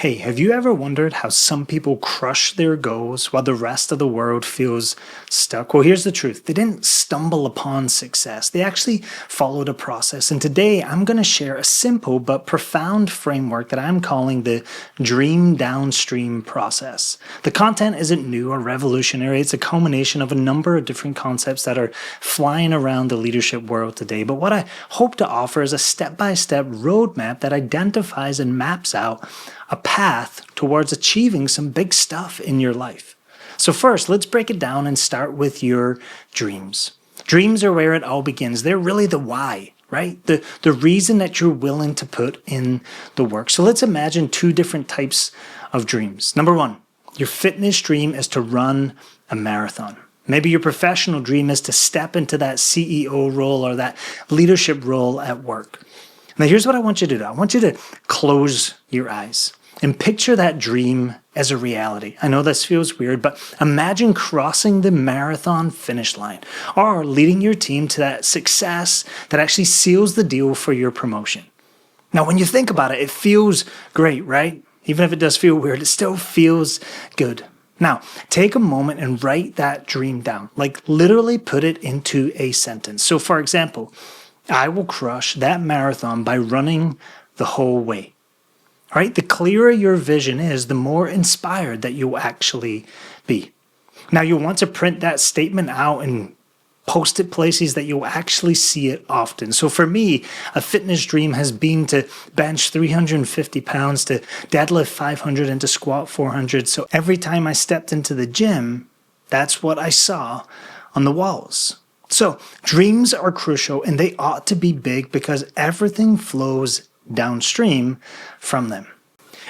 Hey, have you ever wondered how some people crush their goals while the rest of the world feels stuck? Well, here's the truth. They didn't stumble upon success. They actually followed a process. And today I'm going to share a simple but profound framework that I'm calling the Dream Downstream Process. The content isn't new or revolutionary. It's a culmination of a number of different concepts that are flying around the leadership world today. But what I hope to offer is a step-by-step roadmap that identifies and maps out a path towards achieving some big stuff in your life. So first, let's break it down and start with your dreams. Dreams are where it all begins. They're really the why, right? The reason that you're willing to put in the work. So let's imagine two different types of dreams. Number one, your fitness dream is to run a marathon. Maybe your professional dream is to step into that CEO role or that leadership role at work. Now, here's what I want you to do. I want you to close your eyes and picture that dream as a reality. I know this feels weird, but imagine crossing the marathon finish line or leading your team to that success that actually seals the deal for your promotion. Now, when you think about it, it feels great, right? Even if it does feel weird, it still feels good. Now, take a moment and write that dream down, like literally put it into a sentence. So, for example, I will crush that marathon by running the whole way. All right, the clearer your vision is, the more inspired that you'll actually be. Now, you'll want to print that statement out and post it places that you'll actually see it often. So for me, a fitness dream has been to bench 350 pounds, to deadlift 500, and to squat 400. So every time I stepped into the gym, that's what I saw on the walls. So dreams are crucial, and they ought to be big because everything flows downstream from them.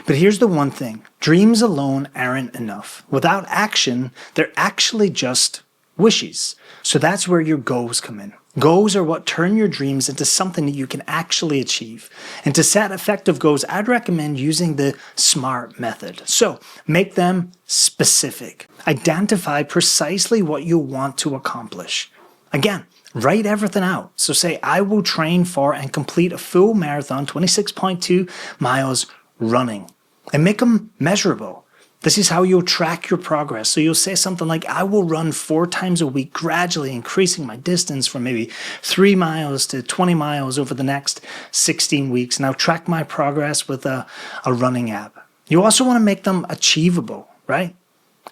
But here's the one thing. Dreams alone aren't enough. Without action, they're actually just wishes. So that's where your goals come in. Goals are what turn your dreams into something that you can actually achieve. And to set effective goals, I'd recommend using the SMART method. So make them specific. Identify precisely what you want to accomplish. Again, write everything out. So say, I will train for and complete a full marathon, 26.2 miles running, and make them measurable. This is how you'll track your progress. So you'll say something like, I will run 4 times a week, gradually increasing my distance from maybe 3 miles to 20 miles over the next 16 weeks. And I'll track my progress with a running app. You also want to make them achievable, right?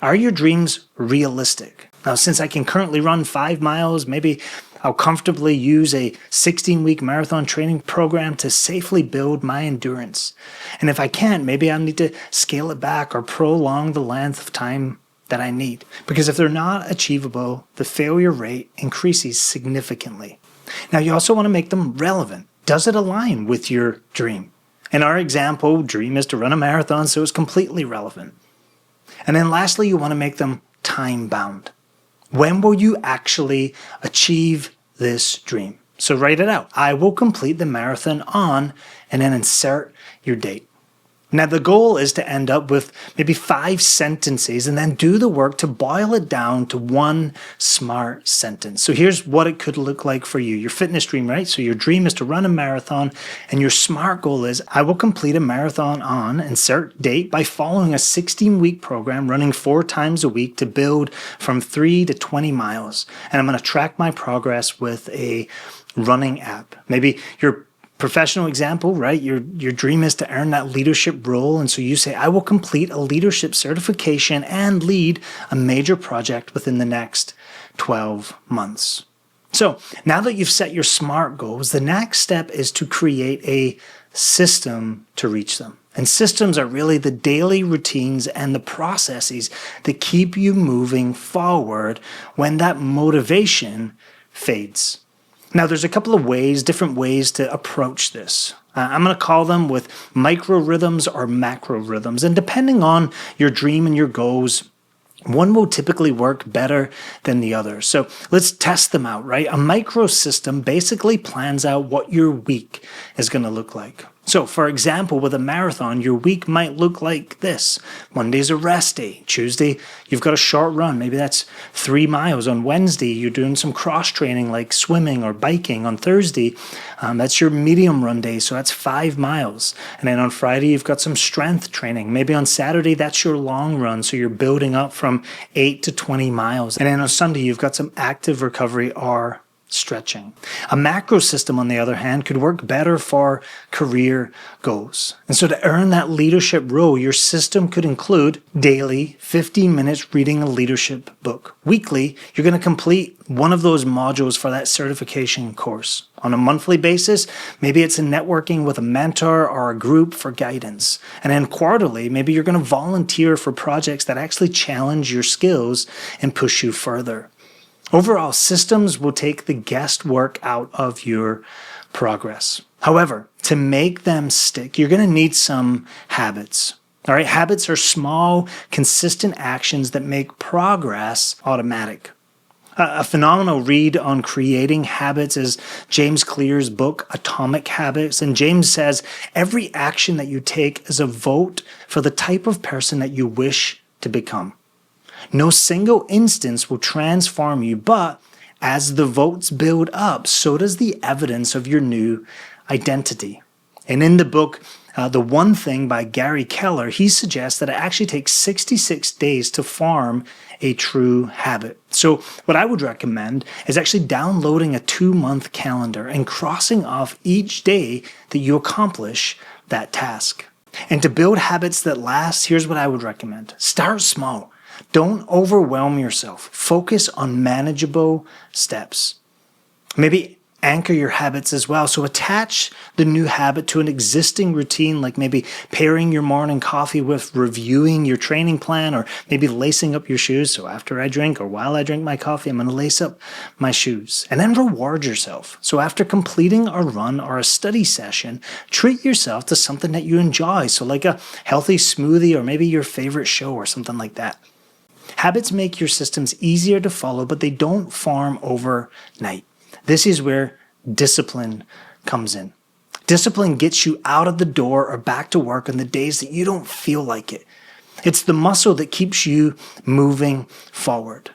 Are your dreams realistic? Now, since I can currently run 5 miles, maybe I'll comfortably use a 16-week marathon training program to safely build my endurance. And if I can't, maybe I'll need to scale it back or prolong the length of time that I need. Because if they're not achievable, the failure rate increases significantly. Now, you also want to make them relevant. Does it align with your dream? In our example, dream is to run a marathon, so it's completely relevant. And then lastly, you want to make them time-bound. When will you actually achieve this dream? So write it out. I will complete the marathon on, and then insert your date. Now, the goal is to end up with maybe 5 sentences and then do the work to boil it down to one SMART sentence. So here's what it could look like for you. Your fitness dream, right? So your dream is to run a marathon, and your SMART goal is, I will complete a marathon on, insert date, by following a 16-week program, running 4 times a week to build from 3 to 20 miles. And I'm going to track my progress with a running app. Maybe your professional example, right? Your dream is to earn that leadership role. And so you say, I will complete a leadership certification and lead a major project within the next 12 months. So now that you've set your SMART goals, the next step is to create a system to reach them. And systems are really the daily routines and the processes that keep you moving forward when that motivation fades. Now, there's a couple of ways, different ways to approach this. I'm going to call them with micro rhythms or macro rhythms. And depending on your dream and your goals, one will typically work better than the other. So let's test them out, right? A micro system basically plans out what your week is going to look like. So, for example, with a marathon, your week might look like this. Monday's a rest day. Tuesday, you've got a short run. Maybe that's 3 miles. On Wednesday, you're doing some cross training like swimming or biking. On Thursday, that's your medium run day. So that's 5 miles. And then on Friday, you've got some strength training. Maybe on Saturday, that's your long run. So you're building up from 8 to 20 miles. And then on Sunday, you've got some active recovery or stretching. A macro system, on the other hand, could work better for career goals. And so to earn that leadership role, your system could include daily 15 minutes reading a leadership book. Weekly, you're going to complete one of those modules for that certification course. On a monthly basis, maybe it's a networking with a mentor or a group for guidance. And then quarterly, maybe you're going to volunteer for projects that actually challenge your skills and push you further. Overall, systems will take the guesswork out of your progress. However, to make them stick, you're going to need some habits. All right, habits are small, consistent actions that make progress automatic. A phenomenal read on creating habits is James Clear's book, Atomic Habits. And James says, every action that you take is a vote for the type of person that you wish to become. No single instance will transform you, but as the votes build up, so does the evidence of your new identity. And in the book, The One Thing by Gary Keller, he suggests that it actually takes 66 days to form a true habit. So what I would recommend is actually downloading a 2-month calendar and crossing off each day that you accomplish that task. And to build habits that last, here's what I would recommend. Start small. Don't overwhelm yourself. Focus on manageable steps. Maybe anchor your habits as well. So attach the new habit to an existing routine, like maybe pairing your morning coffee with reviewing your training plan, or maybe lacing up your shoes. So after I drink or while I drink my coffee, I'm going to lace up my shoes. And then reward yourself. So after completing a run or a study session, treat yourself to something that you enjoy. So like a healthy smoothie or maybe your favorite show or something like that. Habits make your systems easier to follow, but they don't form overnight. This is where discipline comes in. Discipline gets you out of the door or back to work on the days that you don't feel like it. It's the muscle that keeps you moving forward.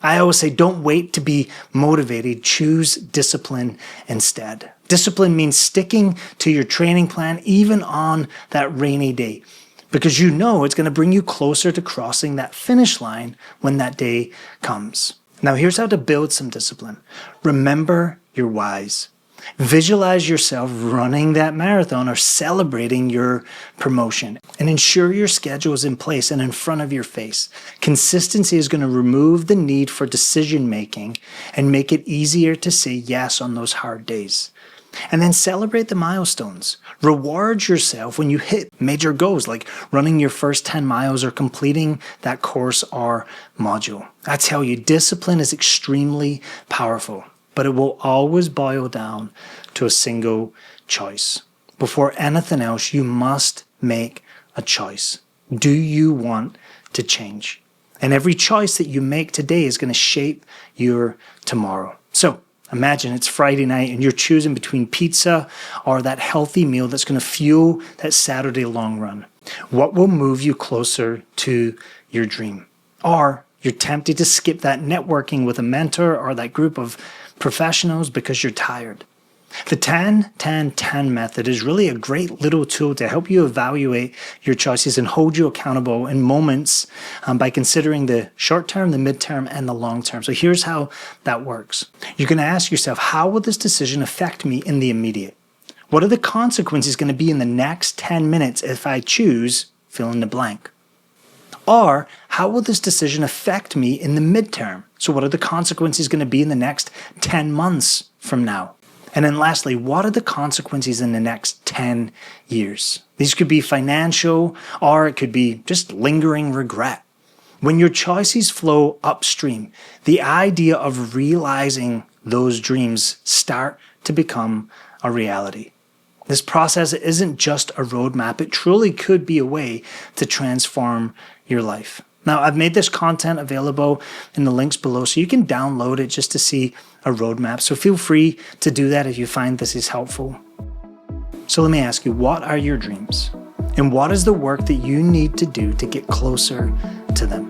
I always say, don't wait to be motivated. Choose discipline instead. Discipline means sticking to your training plan even on that rainy day, because you know it's going to bring you closer to crossing that finish line when that day comes. Now, here's how to build some discipline. Remember your whys. Visualize yourself running that marathon or celebrating your promotion, and ensure your schedule is in place and in front of your face. Consistency is going to remove the need for decision making and make it easier to say yes on those hard days. And then celebrate the milestones. Reward yourself when you hit major goals, like running your first 10 miles or completing that course or module. I tell you, discipline is extremely powerful, but it will always boil down to a single choice. Before anything else, you must make a choice. Do you want to change? And every choice that you make today is going to shape your tomorrow. So, imagine it's Friday night and you're choosing between pizza or that healthy meal that's going to fuel that Saturday long run. What will move you closer to your dream? Or you're tempted to skip that networking with a mentor or that group of professionals because you're tired. The 10-10-10 method is really a great little tool to help you evaluate your choices and hold you accountable in moments by considering the short term, the midterm, and the long term. So here's how that works. You're going to ask yourself, how will this decision affect me in the immediate? What are the consequences going to be in the next 10 minutes if I choose fill in the blank? Or how will this decision affect me in the midterm? So what are the consequences going to be in the next 10 months from now? And then lastly, what are the consequences in the next 10 years? These could be financial, or it could be just lingering regret. When your choices flow upstream, the idea of realizing those dreams start to become a reality. This process isn't just a roadmap. It truly could be a way to transform your life. Now, I've made this content available in the links below, so you can download it just to see a roadmap. So feel free to do that if you find this is helpful. So let me ask you, what are your dreams? And what is the work that you need to do to get closer to them?